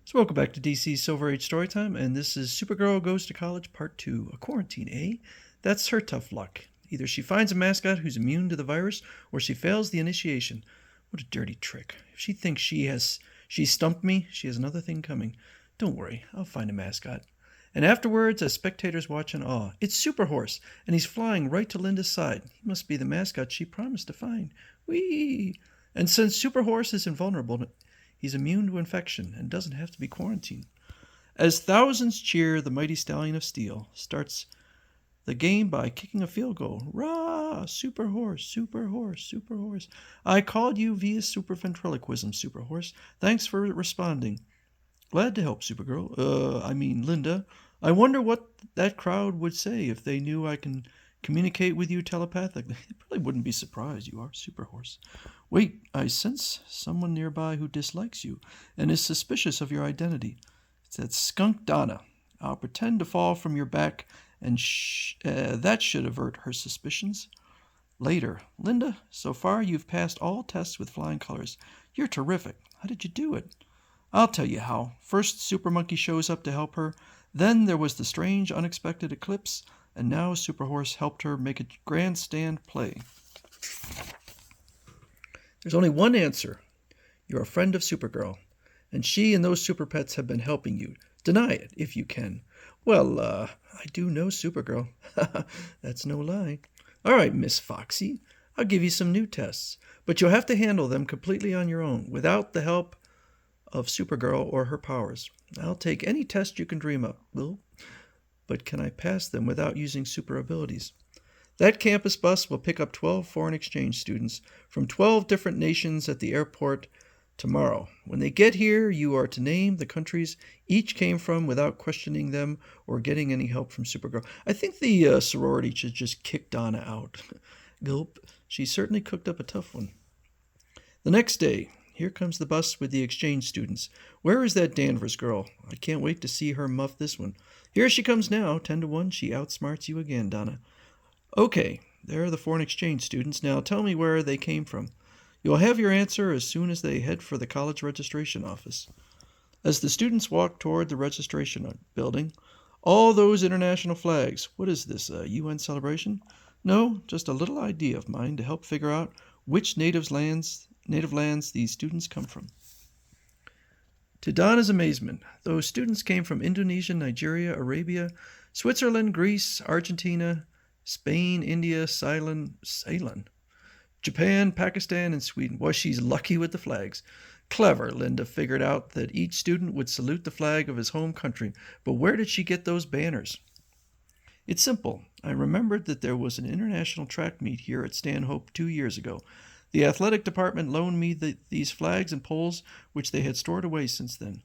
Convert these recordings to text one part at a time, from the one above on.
So welcome back to DC's Silver Age Storytime, and this is Supergirl Goes to College Part 2. A quarantine, eh? That's her tough luck. Either she finds a mascot who's immune to the virus, or she fails the initiation. What a dirty trick. If she thinks she stumped me, she has another thing coming. Don't worry, I'll find a mascot. And afterwards, as spectators watch in awe, it's Superhorse, and he's flying right to Linda's side. He must be the mascot she promised to find. Whee! And since Superhorse is invulnerable, he's immune to infection and doesn't have to be quarantined. As thousands cheer, the mighty Stallion of Steel starts the game by kicking a field goal. Rah! Super Horse, Super Horse, Super Horse. I called you via super ventriloquism, Super Horse. Thanks for responding. Glad to help, Supergirl. Linda. I wonder what that crowd would say if they knew I can communicate with you telepathically. They probably wouldn't be surprised. You are Super Horse. Wait, I sense someone nearby who dislikes you and is suspicious of your identity. It's that skunk Donna. I'll pretend to fall from your back, and that should avert her suspicions. Later. Linda, so far you've passed all tests with flying colors. You're terrific. How did you do it? I'll tell you how. First, Super Monkey shows up to help her. Then there was the strange, unexpected eclipse, and now Superhorse helped her make a grandstand play. There's only one answer. You're a friend of Supergirl, and she and those super pets have been helping you. Deny it, if you can. Well, I do know Supergirl. That's no lie. All right, Miss Foxy, I'll give you some new tests, but you'll have to handle them completely on your own, without the help of Supergirl or her powers. I'll take any test you can dream up, but can I pass them without using super abilities? That campus bus will pick up 12 foreign exchange students from 12 different nations at the airport tomorrow. When they get here, you are to name the countries each came from without questioning them or getting any help from Supergirl. I think the sorority should just kick Donna out. Gulp. She certainly cooked up a tough one. The next day, here comes the bus with the exchange students. Where is that Danvers girl? I can't wait to see her muff this one. Here she comes now, 10-1. She outsmarts you again, Donna. Okay, there are the foreign exchange students. Now tell me where they came from. You'll have your answer as soon as they head for the college registration office. As the students walk toward the registration building, all those international flags. What is this, a UN celebration? No, just a little idea of mine to help figure out which native lands these students come from. To Donna's amazement, those students came from Indonesia, Nigeria, Arabia, Switzerland, Greece, Argentina, Spain, India, Ceylon, Japan, Pakistan, and Sweden. Boy, she's lucky with the flags. Clever, Linda figured out that each student would salute the flag of his home country. But where did she get those banners? It's simple. I remembered that there was an international track meet here at Stanhope 2 years ago. The athletic department loaned me these flags and poles, which they had stored away since then.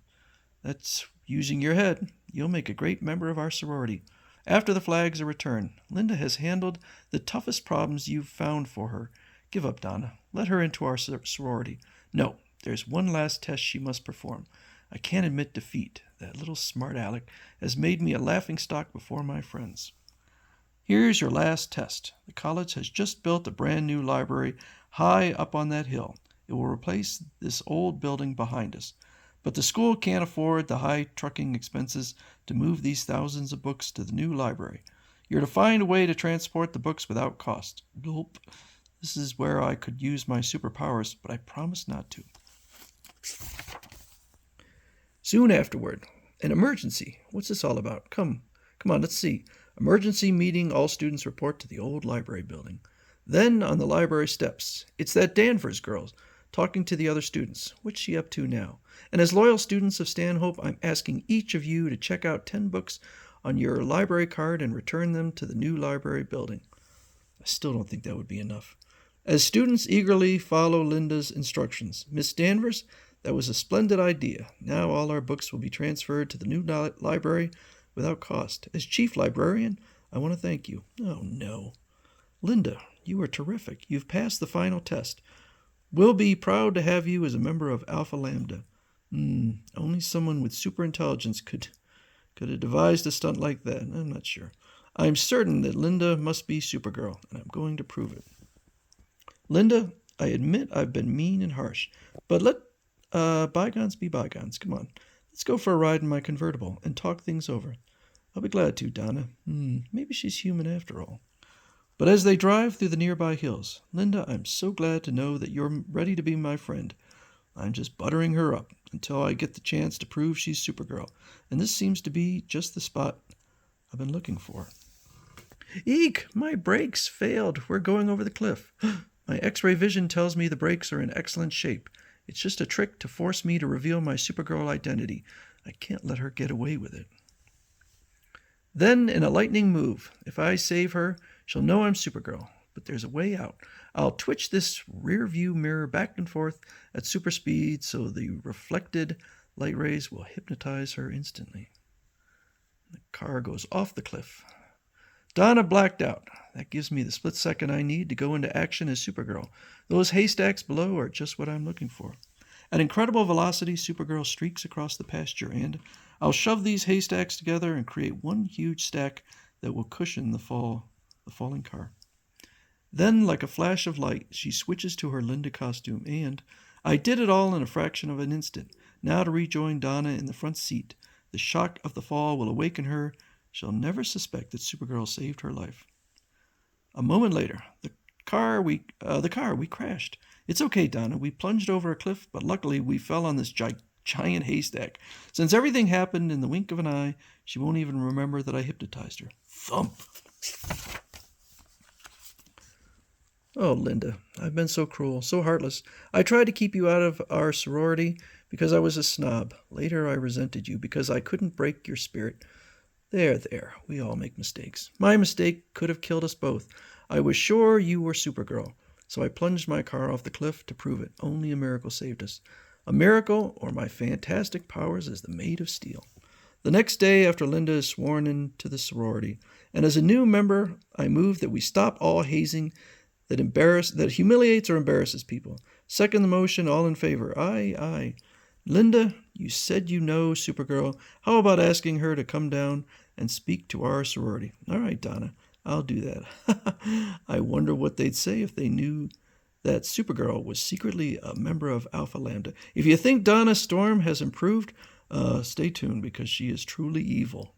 That's using your head. You'll make a great member of our sorority. After the flags are returned, Linda has handled the toughest problems you've found for her. Give up, Donna. Let her into our sorority. No, there's one last test she must perform. I can't admit defeat. That little smart aleck has made me a laughingstock before my friends. Here's your last test. The college has just built a brand new library high up on that hill. It will replace this old building behind us. But the school can't afford the high trucking expenses to move these thousands of books to the new library. You're to find a way to transport the books without cost. Gulp. This is where I could use my superpowers, but I promise not to. Soon afterward, an emergency. What's this all about? Come on, let's see. Emergency meeting, all students report to the old library building. Then on the library steps, it's that Danvers girl talking to the other students. What's she up to now? And as loyal students of Stanhope, I'm asking each of you to check out 10 books on your library card and return them to the new library building. I still don't think that would be enough. As students eagerly follow Linda's instructions, Miss Danvers, that was a splendid idea. Now all our books will be transferred to the new library without cost. As chief librarian, I want to thank you. Oh, no. Linda, you are terrific. You've passed the final test. We'll be proud to have you as a member of Alpha Lambda. Only someone with superintelligence could have devised a stunt like that. I'm not sure. I'm certain that Linda must be Supergirl, and I'm going to prove it. Linda, I admit I've been mean and harsh, but let bygones be bygones. Come on. Let's go for a ride in my convertible and talk things over. I'll be glad to, Donna. Maybe she's human after all. But as they drive through the nearby hills, Linda, I'm so glad to know that you're ready to be my friend. I'm just buttering her up until I get the chance to prove she's Supergirl, and this seems to be just the spot I've been looking for. Eek! My brakes failed. We're going over the cliff. My X-ray vision tells me the brakes are in excellent shape. It's just a trick to force me to reveal my Supergirl identity. I can't let her get away with it. Then, in a lightning move, if I save her, she'll know I'm Supergirl. But there's a way out. I'll twitch this rear view mirror back and forth at super speed so the reflected light rays will hypnotize her instantly. The car goes off the cliff. Donna blacked out. That gives me the split second I need to go into action as Supergirl. Those haystacks below are just what I'm looking for. At incredible velocity, Supergirl streaks across the pasture, and I'll shove these haystacks together and create one huge stack that will cushion the falling car. Then, like a flash of light, she switches to her Linda costume, and I did it all in a fraction of an instant. Now to rejoin Donna in the front seat. The shock of the fall will awaken her. She'll never suspect that Supergirl saved her life. A moment later, the car we crashed. It's okay, Donna. We plunged over a cliff, but luckily we fell on this giant haystack. Since everything happened in the wink of an eye, she won't even remember that I hypnotized her. Thump! Oh, Linda, I've been so cruel, so heartless. I tried to keep you out of our sorority because I was a snob. Later I resented you because I couldn't break your spirit. There, we all make mistakes. My mistake could have killed us both. I was sure you were Supergirl, so I plunged my car off the cliff to prove it. Only a miracle saved us. A miracle or my fantastic powers as the Maid of Steel. The next day after Linda is sworn into the sorority, and as a new member, I move that we stop all hazing that humiliates or embarrasses people. Second the motion, all in favor. Aye. Linda, you said you know Supergirl. How about asking her to come down and speak to our sorority? All right, Donna, I'll do that. I wonder what they'd say if they knew that Supergirl was secretly a member of Alpha Lambda. If you think Donna Storm has improved, stay tuned because she is truly evil.